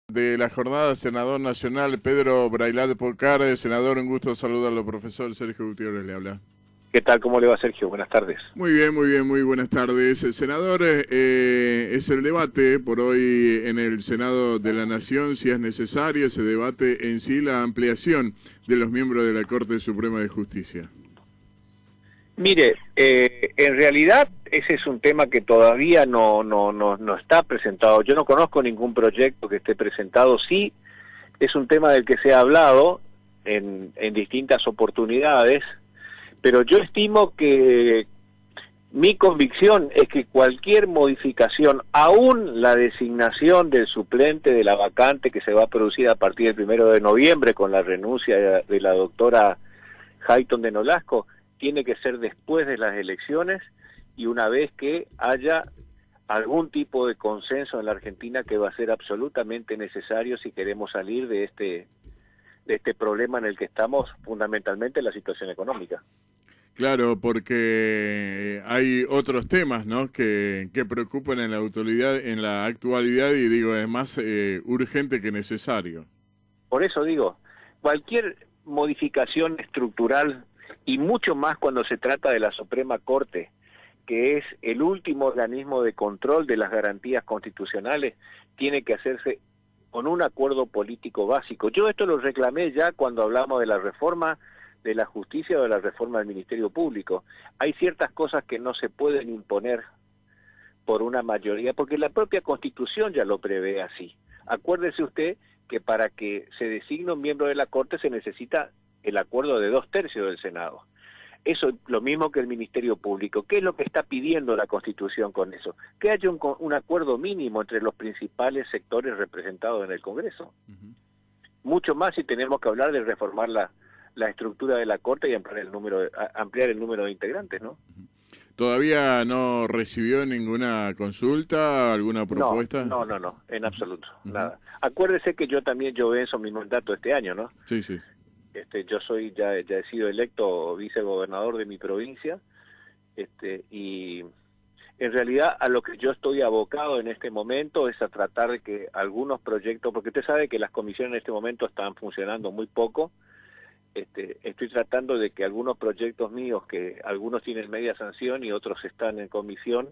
De la jornada, senador nacional Pedro Brailat Pocar. Senador, un gusto saludarlo. Profesor Sergio Gutiérrez le habla. ¿Qué tal? ¿Cómo le va, Sergio? Buenas tardes. Muy bien, muy bien, muy buenas tardes. Senador, es el debate por hoy en el Senado de la Nación, si es necesario ese debate en sí, la ampliación de los miembros de la Corte Suprema de Justicia. Mire, en realidad ese es un tema que todavía no está presentado. Yo no conozco ningún proyecto que esté presentado. Sí, es un tema del que se ha hablado en distintas oportunidades, pero yo estimo que mi convicción es que cualquier modificación, aún la designación del suplente de la vacante que se va a producir a partir del 1 de noviembre con la renuncia de la doctora Hayton de Nolasco, tiene que ser después de las elecciones y una vez que haya algún tipo de consenso en la Argentina, que va a ser absolutamente necesario si queremos salir de este problema en el que estamos, fundamentalmente la situación económica. Claro, porque hay otros temas, ¿no?, que preocupan en la actualidad, y digo, es más urgente que necesario. Por eso digo, cualquier modificación estructural, y mucho más cuando se trata de la Suprema Corte, que es el último organismo de control de las garantías constitucionales, tiene que hacerse con un acuerdo político básico. Yo esto lo reclamé ya cuando hablamos de la reforma de la justicia o de la reforma del Ministerio Público. Hay ciertas cosas que no se pueden imponer por una mayoría, porque la propia Constitución ya lo prevé así. Acuérdese usted que para que se designe un miembro de la Corte se necesita el acuerdo de 2/3 del Senado. Eso es lo mismo que el Ministerio Público. ¿Qué es lo que está pidiendo la Constitución con eso? Que haya un acuerdo mínimo entre los principales sectores representados en el Congreso. Mucho más si tenemos que hablar de reformar la estructura de la Corte y ampliar el número de integrantes, ¿no? ¿Todavía no recibió ninguna consulta, alguna propuesta? No, en absoluto, nada. Acuérdese que yo venzo mi mandato este año, ¿no? Sí, sí. Yo ya he sido electo vicegobernador de mi provincia, y en realidad a lo que yo estoy abocado en este momento es a tratar de que algunos proyectos, porque usted sabe que las comisiones en este momento están funcionando muy poco. Estoy tratando de que algunos proyectos míos, que algunos tienen media sanción y otros están en comisión,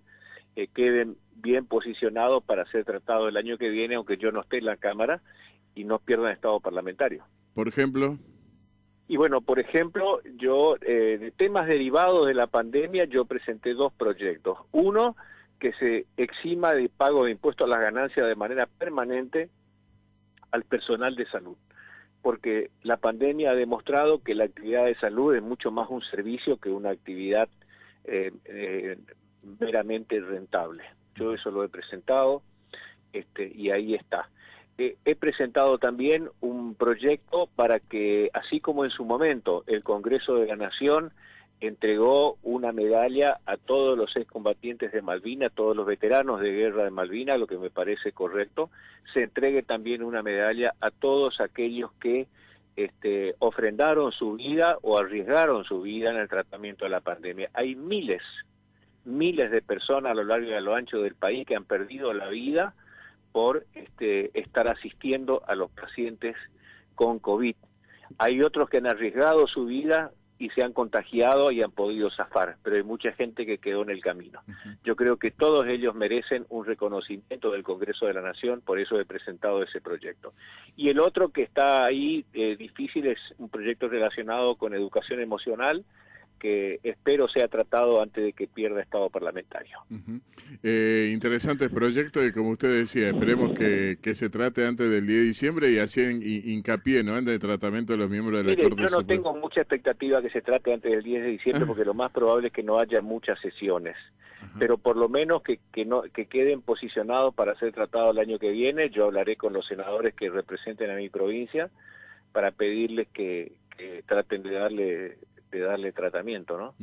queden bien posicionados para ser tratados el año que viene, aunque yo no esté en la Cámara, y no pierdan estado parlamentario. ¿Por ejemplo? Y bueno, por ejemplo, de temas derivados de la pandemia, yo presenté 2 proyectos. Uno, que se exima de pago de impuestos a las ganancias de manera permanente al personal de salud, porque la pandemia ha demostrado que la actividad de salud es mucho más un servicio que una actividad meramente rentable. Yo eso lo he presentado, y ahí está. He presentado también un proyecto para que, así como en su momento el Congreso de la Nación entregó una medalla a todos los excombatientes de Malvinas, a todos los veteranos de guerra de Malvinas, lo que me parece correcto, se entregue también una medalla a todos aquellos que ofrendaron su vida o arriesgaron su vida en el tratamiento de la pandemia. Hay miles de personas a lo largo y a lo ancho del país que han perdido la vida por estar asistiendo a los pacientes con COVID. Hay otros que han arriesgado su vida y se han contagiado y han podido zafar, pero hay mucha gente que quedó en el camino. Yo creo que todos ellos merecen un reconocimiento del Congreso de la Nación, por eso he presentado ese proyecto. Y el otro que está ahí difícil es un proyecto relacionado con educación emocional, que espero sea tratado antes de que pierda estado parlamentario. Interesante proyecto, y como usted decía, esperemos que se trate antes del 10 de diciembre y así hincapié, ¿no?, en el tratamiento de los miembros de la Mire, Corte yo no Suprema. tengo mucha expectativa que se trate antes del 10 de diciembre porque lo más probable es que no haya muchas sesiones, pero por lo menos que queden posicionados para ser tratados el año que viene. Yo hablaré con los senadores que representen a mi provincia para pedirles que traten de darle tratamiento, ¿no?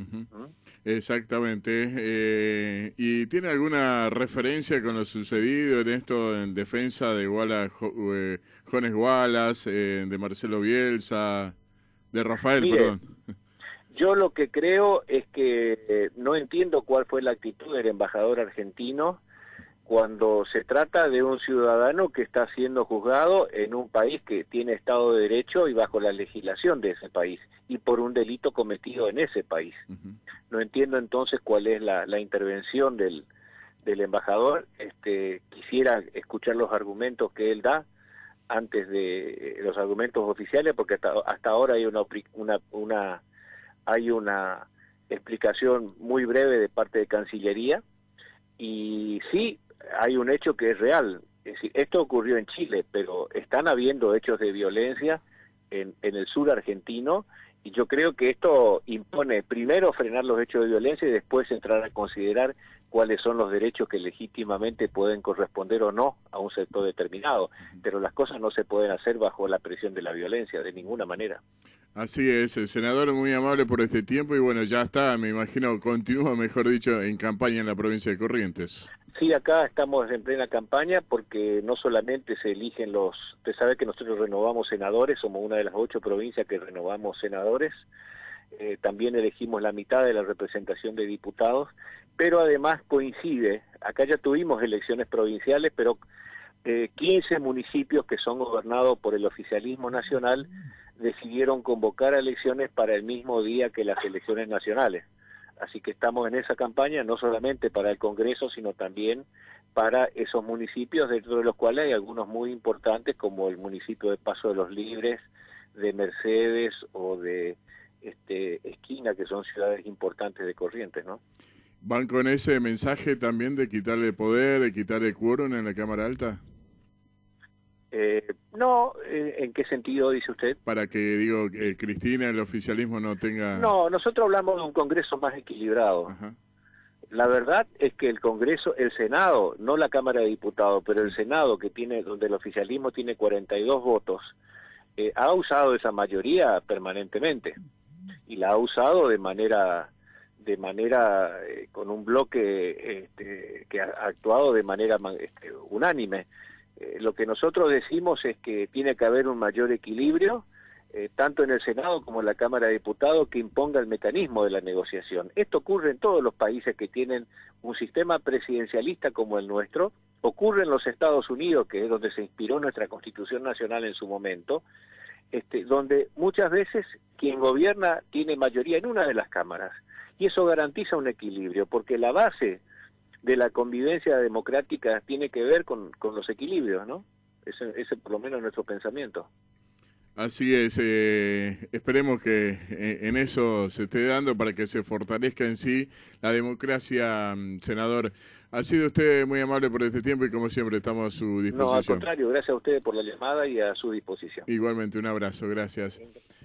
Exactamente. ¿Y tiene alguna referencia con lo sucedido en esto en defensa de Jones Wallace, de Marcelo Bielsa, de Rafael, Mire, perdón? yo lo que creo es que no entiendo cuál fue la actitud del embajador argentino cuando se trata de un ciudadano que está siendo juzgado en un país que tiene Estado de Derecho y bajo la legislación de ese país, y por un delito cometido en ese país. No entiendo entonces cuál es la intervención del embajador. Quisiera escuchar los argumentos que él da antes de los argumentos oficiales, porque hasta ahora hay una explicación muy breve de parte de Cancillería, y sí, hay un hecho que es real. Es decir, esto ocurrió en Chile, pero están habiendo hechos de violencia en el sur argentino, y yo creo que esto impone primero frenar los hechos de violencia y después entrar a considerar cuáles son los derechos que legítimamente pueden corresponder o no a un sector determinado. Pero las cosas no se pueden hacer bajo la presión de la violencia, de ninguna manera. Así es, el senador muy amable por este tiempo y bueno, ya está, me imagino, continúa, mejor dicho, en campaña en la provincia de Corrientes. Sí, acá estamos en plena campaña porque no solamente se eligen usted sabe que nosotros renovamos senadores, somos una de las 8 provincias que renovamos senadores, también elegimos la mitad de la representación de diputados, pero además coincide, acá ya tuvimos elecciones provinciales, pero 15 municipios que son gobernados por el oficialismo nacional decidieron convocar a elecciones para el mismo día que las elecciones nacionales. Así que estamos en esa campaña no solamente para el Congreso, sino también para esos municipios, dentro de los cuales hay algunos muy importantes, como el municipio de Paso de los Libres, de Mercedes o de Esquina, que son ciudades importantes de Corrientes, ¿no? ¿Van con ese mensaje también de quitarle poder, de quitarle quórum en la Cámara Alta? No, ¿en qué sentido dice usted? Para que, digo, Cristina, el oficialismo no tenga... No, nosotros hablamos de un Congreso más equilibrado. Ajá. La verdad es que el Congreso, el Senado, no la Cámara de Diputados, pero el Senado, donde el oficialismo tiene 42 votos, ha usado esa mayoría permanentemente, y la ha usado de manera con un bloque que ha actuado de manera unánime. Lo que nosotros decimos es que tiene que haber un mayor equilibrio, tanto en el Senado como en la Cámara de Diputados, que imponga el mecanismo de la negociación. Esto ocurre en todos los países que tienen un sistema presidencialista como el nuestro, ocurre en los Estados Unidos, que es donde se inspiró nuestra Constitución Nacional en su momento, donde muchas veces quien gobierna tiene mayoría en una de las cámaras, y eso garantiza un equilibrio, porque la base de la convivencia democrática tiene que ver con los equilibrios, ¿no? Ese por lo menos nuestro pensamiento. Así es, esperemos que en eso se esté dando para que se fortalezca en sí la democracia, senador. Ha sido usted muy amable por este tiempo y como siempre estamos a su disposición. No, al contrario, gracias a ustedes por la llamada y a su disposición. Igualmente, un abrazo, gracias.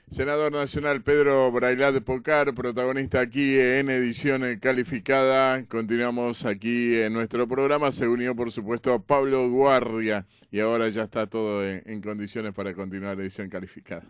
Senador nacional Pedro Brailat Pocar, protagonista aquí en Edición Calificada. Continuamos aquí en nuestro programa. Se unió, por supuesto, a Pablo Guardia y ahora ya está todo en condiciones para continuar Edición Calificada.